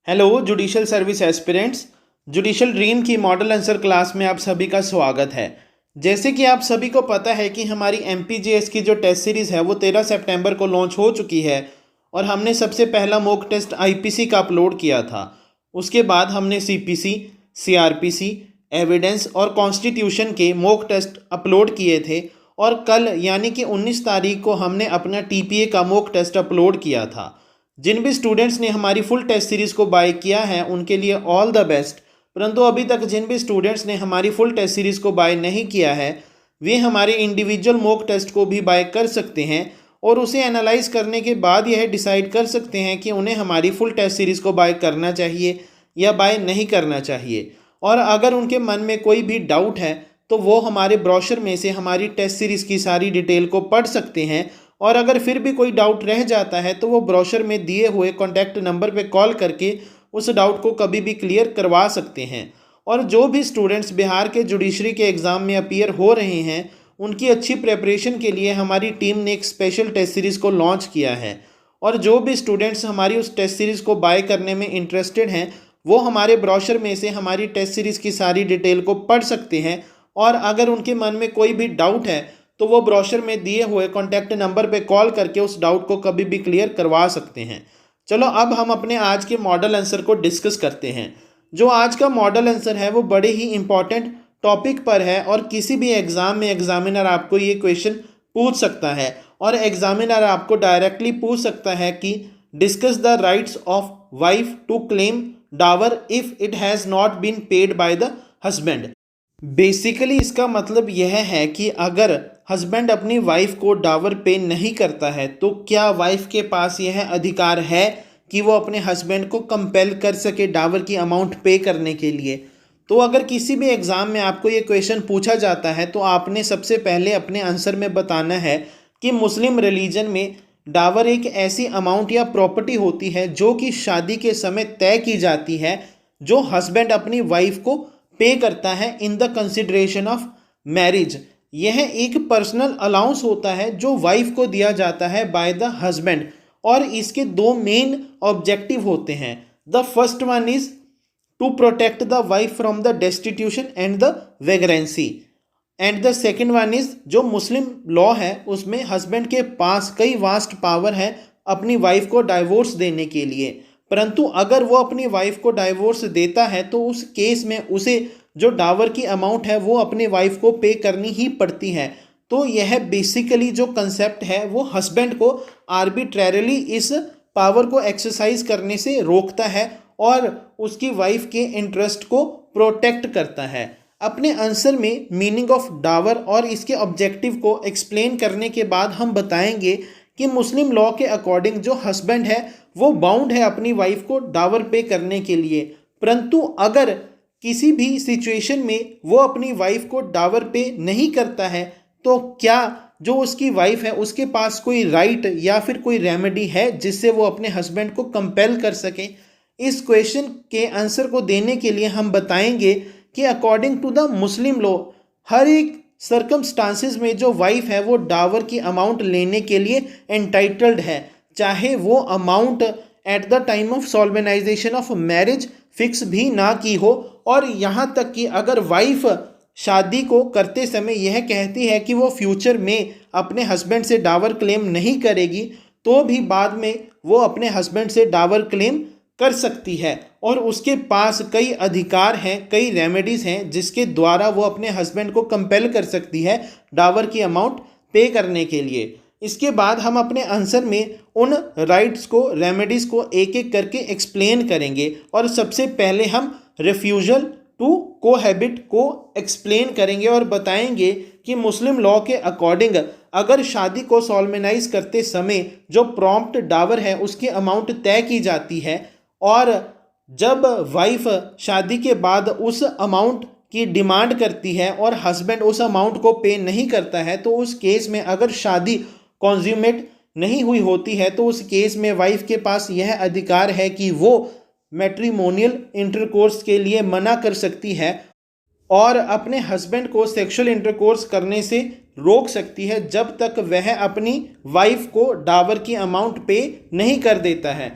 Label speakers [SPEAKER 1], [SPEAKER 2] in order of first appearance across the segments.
[SPEAKER 1] Hello judicial service aspirants. Judicial dream की model answer class में आप सभी का स्वागत है। जैसे कि आप सभी को पता है कि हमारी एमपीजेएस की जो टेस्ट सीरीज़ है वो 13 सितंबर को लॉन्च हो चुकी है और हमने सबसे पहला मॉक टेस्ट आईपीसी का अपलोड किया था। उसके बाद हमने सीपीसी, सीआरपीसी, एविडेंस और कॉन्स्टिट्यूशन के मॉक टेस्ट अपलोड किए थे और कल यानी कि 19 तारीख को हमने अपना टीपीए का मॉक टेस्ट अपलोड किया था। जिन भी स्टूडेंट्स ने हमारी फुल टेस्ट सीरीज़ को बाय किया है उनके लिए ऑल द बेस्ट। परंतु अभी तक जिन भी स्टूडेंट्स ने हमारी फुल टेस्ट सीरीज़ को बाय नहीं किया है वे हमारे इंडिविजुअल मॉक टेस्ट को भी बाय कर सकते हैं और उसे एनालाइज करने के बाद यह डिसाइड कर सकते हैं कि उन्हें हमारी फुल टेस्ट सीरीज़ को बाय करना चाहिए या बाय नहीं करना चाहिए। और अगर उनके मन में कोई भी डाउट है तो वो हमारे ब्रोशर में से हमारी टेस्ट सीरीज़ की सारी डिटेल को पढ़ सकते हैं और अगर फिर भी कोई डाउट रह जाता है तो वो ब्रोशर में दिए हुए कॉन्टैक्ट नंबर पे कॉल करके उस डाउट को कभी भी क्लियर करवा सकते हैं। और जो भी स्टूडेंट्स बिहार के जुडिशरी के एग्ज़ाम में अपीयर हो रहे हैं उनकी अच्छी प्रेपरेशन के लिए हमारी टीम ने एक स्पेशल टेस्ट सीरीज़ को लॉन्च किया है और जो भी स्टूडेंट्स हमारी उस टेस्ट सीरीज़ को बाय करने में इंटरेस्टेड हैं वो हमारे ब्रोशर में से हमारी टेस्ट सीरीज़ की सारी डिटेल को पढ़ सकते हैं और अगर उनके मन में कोई भी डाउट है तो वो ब्रोशर में दिए हुए कॉन्टैक्ट नंबर पे कॉल करके उस डाउट को कभी भी क्लियर करवा सकते हैं। चलो अब हम अपने आज के मॉडल आंसर को डिस्कस करते हैं। जो आज का मॉडल आंसर है वो बड़े ही इंपॉर्टेंट टॉपिक पर है और किसी भी एग्ज़ाम में एग्जामिनर आपको ये क्वेश्चन पूछ सकता है और एग्जामिनर आपको डायरेक्टली पूछ सकता है कि discuss the rights of wife to claim dower if it has not been paid by the husband. Basically इसका मतलब यह है कि अगर हस्बैंड अपनी वाइफ को डावर पे नहीं करता है तो क्या वाइफ के पास यह अधिकार है कि वो अपने हस्बैंड को कंपेल कर सके डावर की अमाउंट पे करने के लिए। तो अगर किसी भी एग्ज़ाम में आपको ये क्वेश्चन पूछा जाता है तो आपने सबसे पहले अपने आंसर में बताना है कि मुस्लिम रिलीजन में डावर एक ऐसी अमाउंट या प्रॉपर्टी होती है जो कि शादी के समय तय की जाती है, जो हस्बैंड अपनी वाइफ को पे करता है in the consideration of marriage. यह एक पर्सनल अलाउंस होता है जो वाइफ को दिया जाता है बाय द हस्बैंड और इसके दो मेन ऑब्जेक्टिव होते हैं। The first one is to protect the wife from the destitution and the vagrancy and the second one is, जो मुस्लिम लॉ है उसमें हस्बैंड के पास कई वास्ट पावर है अपनी वाइफ को डाइवोर्स देने के लिए, परंतु अगर वो अपनी वाइफ को डाइवोर्स देता है तो उस केस में उसे जो डावर की अमाउंट है वो अपनी वाइफ को पे करनी ही पड़ती है। तो यह बेसिकली जो कंसेप्ट है वो हस्बैंड को आर्बिट्रेरली इस पावर को एक्सरसाइज करने से रोकता है और उसकी वाइफ के इंटरेस्ट को प्रोटेक्ट करता है। अपने आंसर में मीनिंग ऑफ डावर और इसके ऑब्जेक्टिव को एक्सप्लेन करने के बाद हम बताएंगे कि मुस्लिम लॉ के अकॉर्डिंग जो हस्बैंड है वो बाउंड है अपनी वाइफ को डावर पे करने के लिए, परंतु अगर किसी भी सिचुएशन में वो अपनी वाइफ को डावर पे नहीं करता है तो क्या जो उसकी वाइफ है उसके पास कोई राइट या फिर कोई रेमेडी है जिससे वो अपने हस्बैंड को कंपेल कर सके। इस क्वेश्चन के आंसर को देने के लिए हम बताएंगे कि according to the Muslim law हर एक सर्कमस्टांसिस में जो वाइफ है वो डावर की अमाउंट लेने के लिए एंटाइटल्ड है, चाहे वो amount at the time of solemnization of marriage fix भी ना की हो। और यहाँ तक कि अगर वाइफ शादी को करते समय यह कहती है कि वो फ्यूचर में अपने हस्बैंड से डावर क्लेम नहीं करेगी तो भी बाद में वो अपने हस्बैंड से डावर क्लेम कर सकती है और उसके पास कई अधिकार हैं, कई रेमेडीज़ हैं जिसके द्वारा वो अपने हस्बैंड को कंपेल कर सकती है डावर की अमाउंट पे करने के लिए। इसके बाद हम अपने आंसर में उन राइट्स को, रेमेडीज़ को एक एक करके एक्सप्लेन करेंगे और सबसे पहले हम रिफ्यूजल टू कोहैबिट को एक्सप्लेन करेंगे और बताएंगे कि मुस्लिम लॉ के अकॉर्डिंग अगर शादी को सॉल्मेनाइज करते समय जो प्रॉम्प्ट डावर है उसकी अमाउंट तय की जाती है और जब वाइफ शादी के बाद उस अमाउंट की डिमांड करती है और हस्बैंड उस अमाउंट को पे नहीं करता है तो उस केस में अगर शादी कॉन्ज्यूमेट नहीं हुई होती है तो उस केस में वाइफ के पास यह अधिकार है कि वो मैट्रिमोनियल इंटरकोर्स के लिए मना कर सकती है और अपने हस्बैंड को सेक्सुअल इंटरकोर्स करने से रोक सकती है जब तक वह अपनी वाइफ को डावर की अमाउंट पे नहीं कर देता है।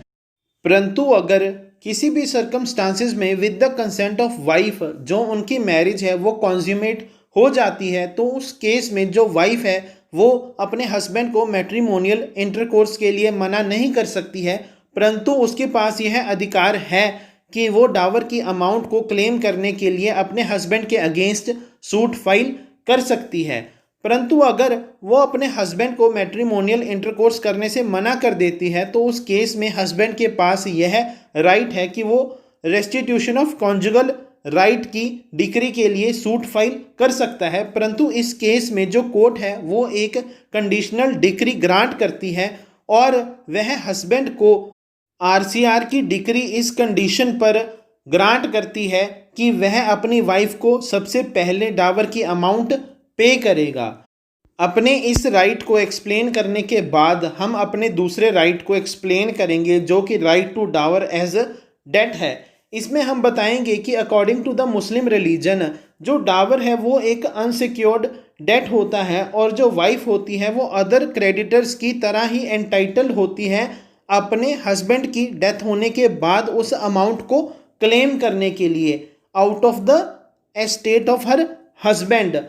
[SPEAKER 1] परंतु अगर किसी भी सर्कमस्टांसिस में with the consent of wife जो उनकी मैरिज है वो कॉन्ज्यूमेट हो जाती है, तो उस केस में जो वाइफ है वो अपने हस्बैंड को मैट्रिमोनियल इंटरकोर्स के लिए मना नहीं कर सकती है, परंतु उसके पास यह अधिकार है कि वो डावर की अमाउंट को क्लेम करने के लिए अपने हस्बैंड के अगेंस्ट सूट फाइल कर सकती है। परंतु अगर वो अपने हस्बैंड को मैट्रिमोनियल इंटरकोर्स करने से मना कर देती है तो उस केस में हस्बैंड के पास यह राइट है कि वो रेस्टिट्यूशन ऑफ कॉन्जुगल राइट की डिक्री के लिए सूट फाइल कर सकता है। परंतु इस केस में जो कोर्ट है वो एक कंडीशनल डिक्री ग्रांट करती है और वह हस्बैंड को आरसीआर की डिक्री इस कंडीशन पर ग्रांट करती है कि वह अपनी वाइफ को सबसे पहले डावर की अमाउंट पे करेगा। अपने इस राइट को एक्सप्लेन करने के बाद हम अपने दूसरे राइट को एक्सप्लेन करेंगे जो कि right to dower as a debt है। इसमें हम बताएंगे कि according to the Muslim religion जो डावर है वो एक अनसिक्योर्ड डेट होता है और जो वाइफ होती है वो अदर क्रेडिटर्स की तरह ही एंटाइटल होती है अपने हस्बैंड की डेथ होने के बाद उस अमाउंट को क्लेम करने के लिए out of the estate of her husband.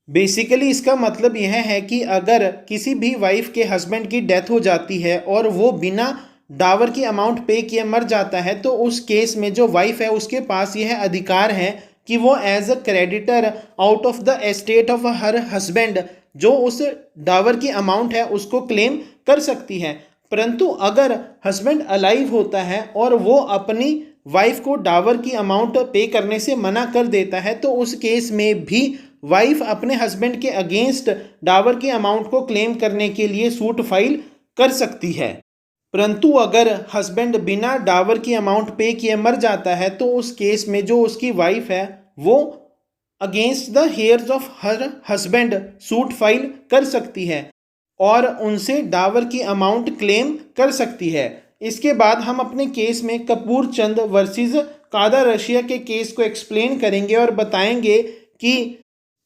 [SPEAKER 1] Basically इसका मतलब यह है कि अगर किसी भी वाइफ के हस्बैंड की डेथ हो जाती है और वो बिना डावर की अमाउंट पे किए मर जाता है तो उस केस में जो वाइफ है उसके पास यह अधिकार है कि वो as a creditor out of the estate of her husband जो उस डावर की अमाउंट है उसको क्लेम कर सकती है। परंतु अगर हस्बैंड अलाइव होता है और वो अपनी वाइफ को डावर की अमाउंट पे करने से मना कर देता है तो उस केस में भी वाइफ अपने हस्बैंड के अगेंस्ट डावर की अमाउंट को क्लेम करने के लिए सूट फाइल कर सकती है। परंतु अगर हस्बैंड बिना डावर की अमाउंट पे किए मर जाता है तो उस केस में जो उसकी वाइफ है वो against the hairs of her husband suit file कर सकती है और उनसे डावर की अमाउंट क्लेम कर सकती है। इसके बाद हम अपने केस में कपूर चंद वर्सेस कादा रशिया के केस को एक्सप्लेन करेंगे और बताएंगे कि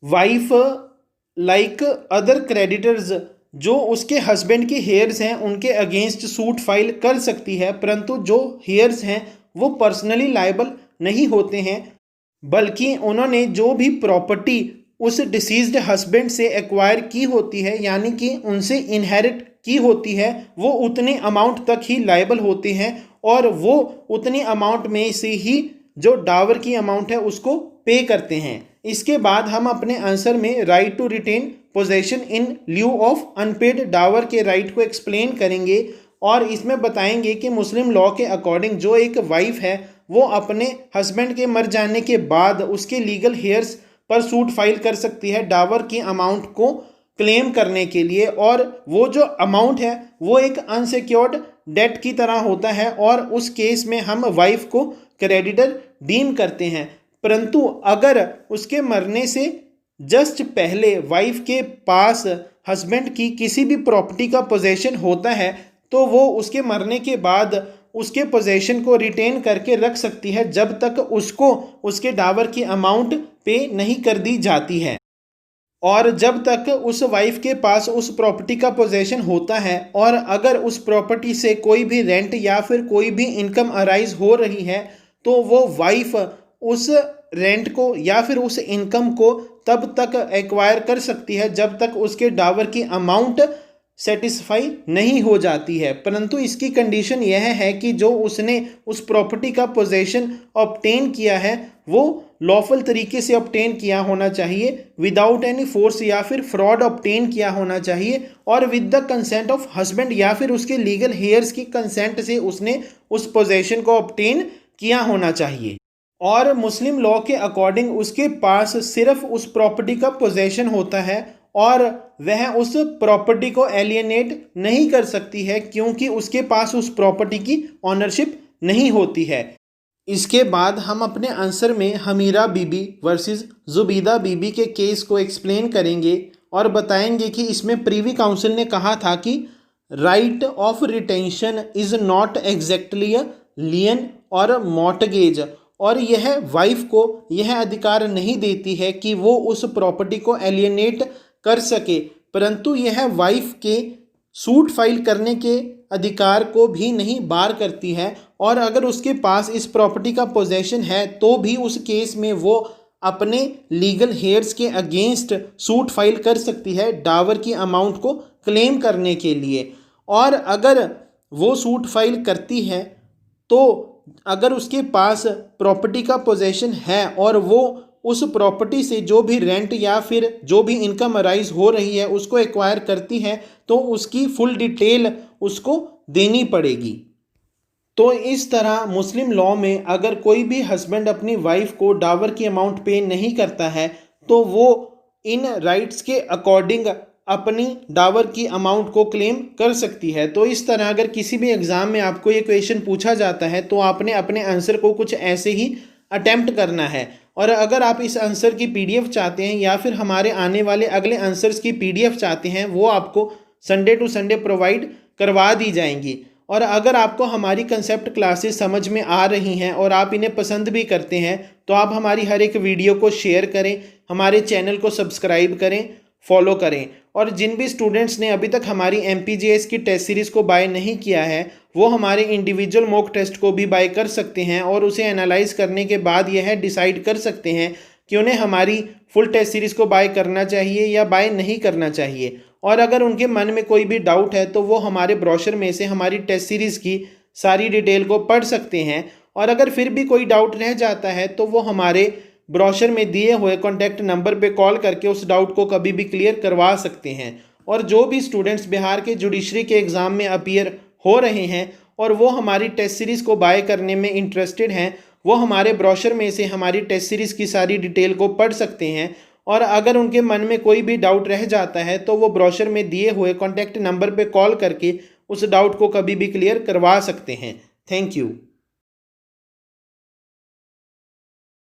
[SPEAKER 1] वाइफ लाइक अदर क्रेडिटर्स जो उसके हस्बैंड के हेयर्स हैं उनके अगेंस्ट सूट फाइल कर सकती है, परंतु जो हेयर्स हैं वो पर्सनली लायबल नहीं होते हैं बल्कि उन्होंने जो भी प्रॉपर्टी उस डिसीज्ड हस्बैंड से एक्वायर की होती है यानी कि उनसे इनहेरिट की होती है वो उतने अमाउंट तक ही लायबल होते हैं और वो उतनी अमाउंट में से ही जो डावर की अमाउंट है उसको पे करते हैं। इसके बाद हम अपने आंसर में right to retain possession in lieu of unpaid dower के राइट को एक्सप्लेन करेंगे और इसमें बताएंगे कि मुस्लिम लॉ के अकॉर्डिंग जो एक वाइफ है वो अपने हस्बैंड के मर जाने के बाद उसके लीगल हेयर्स पर सूट फाइल कर सकती है डावर की अमाउंट को क्लेम करने के लिए और वो जो अमाउंट है वो एक अनसिक्योर्ड डेट की तरह होता है और उस केस में हम वाइफ को क्रेडिटर डीम करते हैं। परंतु अगर उसके मरने से जस्ट पहले वाइफ के पास हस्बैंड की किसी भी प्रॉपर्टी का पोजेशन होता है तो वो उसके मरने के बाद उसके पोजेशन को रिटेन करके रख सकती है जब तक उसको उसके डावर की अमाउंट पे नहीं कर दी जाती है और जब तक उस वाइफ के पास उस प्रॉपर्टी का पोजेशन होता है और अगर उस प्रॉपर्टी से कोई भी रेंट या फिर कोई भी इनकम अराइज हो रही है तो वो वाइफ उस रेंट को या फिर उस इनकम को तब तक एक्वायर कर सकती है जब तक उसके डावर की अमाउंट सेटिस्फाई नहीं हो जाती है। परंतु इसकी कंडीशन यह है कि जो उसने उस प्रॉपर्टी का पोजेशन ऑब्टेन किया है वो लॉफुल तरीके से ऑब्टेन किया होना चाहिए, विदाउट एनी फोर्स या फिर फ्रॉड ऑब्टेन किया होना चाहिए और with the consent of husband या फिर उसके लीगल हेयर्स की कंसेंट से उसने उस पोजेशन को ऑब्टेन किया होना चाहिए। और मुस्लिम लॉ के अकॉर्डिंग उसके पास सिर्फ उस प्रॉपर्टी का पोजेशन होता है और वह उस प्रॉपर्टी को एलियनेट नहीं कर सकती है क्योंकि उसके पास उस प्रॉपर्टी की ऑनरशिप नहीं होती है। इसके बाद हम अपने आंसर में हमीरा बीबी वर्सेस जुबीदा बीबी के केस को एक्सप्लेन करेंगे और बताएंगे कि इसमें प्रीवी काउंसिल ने कहा था कि right of retention is not exactly a lien और मॉर्टगेज और यह वाइफ को यह अधिकार नहीं देती है कि वो उस प्रॉपर्टी को एलियनेट कर सके, परंतु यह वाइफ के सूट फाइल करने के अधिकार को भी नहीं बार करती है और अगर उसके पास इस प्रॉपर्टी का पोजेशन है तो भी उस केस में वो अपने लीगल हेयर्स के अगेंस्ट सूट फाइल कर सकती है डावर की अमाउंट को क्लेम करने के लिए। और अगर वो सूट फाइल करती है तो अगर उसके पास प्रॉपर्टी का पोजेशन है और वो उस प्रॉपर्टी से जो भी रेंट या फिर जो भी इनकम अराइज हो रही है उसको एक्वायर करती है तो उसकी फुल डिटेल उसको देनी पड़ेगी। तो इस तरह मुस्लिम लॉ में अगर कोई भी हस्बैंड अपनी वाइफ को डावर की अमाउंट पे नहीं करता है तो वो इन राइट्स के अकॉर्डिंग अपनी डावर की अमाउंट को क्लेम कर सकती है। तो इस तरह अगर किसी भी एग्ज़ाम में आपको ये क्वेश्चन पूछा जाता है तो आपने अपने आंसर को कुछ ऐसे ही अटेम्प्ट करना है। और अगर आप इस आंसर की पीडीएफ चाहते हैं या फिर हमारे आने वाले अगले आंसर्स की पीडीएफ चाहते हैं वो आपको संडे टू संडे प्रोवाइड करवा दी जाएंगी। और अगर आपको हमारी कंसेप्ट क्लासेस समझ में आ रही हैं और आप इन्हें पसंद भी करते हैं तो आप हमारी हर एक वीडियो को शेयर करें, हमारे चैनल को सब्सक्राइब करें, फॉलो करें। और जिन भी स्टूडेंट्स ने अभी तक हमारी MPJS की टेस्ट सीरीज़ को बाय नहीं किया है वो हमारे इंडिविजुअल मॉक टेस्ट को भी बाय कर सकते हैं और उसे एनालाइज करने के बाद यह डिसाइड कर सकते हैं कि उन्हें हमारी फुल टेस्ट सीरीज़ को बाय करना चाहिए या बाय नहीं करना चाहिए। और अगर उनके मन में कोई भी डाउट है तो वो हमारे ब्रोशर में से हमारी टेस्ट सीरीज़ की सारी डिटेल को पढ़ सकते हैं। और अगर फिर भी कोई डाउट रह जाता है तो वो हमारे ब्रोशर में दिए हुए कॉन्टैक्ट नंबर पे कॉल करके उस डाउट को कभी भी क्लियर करवा सकते हैं। और जो भी स्टूडेंट्स बिहार के जुडिशरी के एग्ज़ाम में अपीयर हो रहे हैं और वो हमारी टेस्ट सीरीज़ को बाय करने में इंटरेस्टेड हैं वो हमारे ब्रोशर में से हमारी टेस्ट सीरीज़ की सारी डिटेल को पढ़ सकते हैं। और अगर उनके मन में कोई भी डाउट रह जाता है तो वो ब्रोशर में दिए हुए कॉन्टैक्ट नंबर पे कॉल करके उस डाउट को कभी भी क्लियर करवा सकते हैं। Thank you.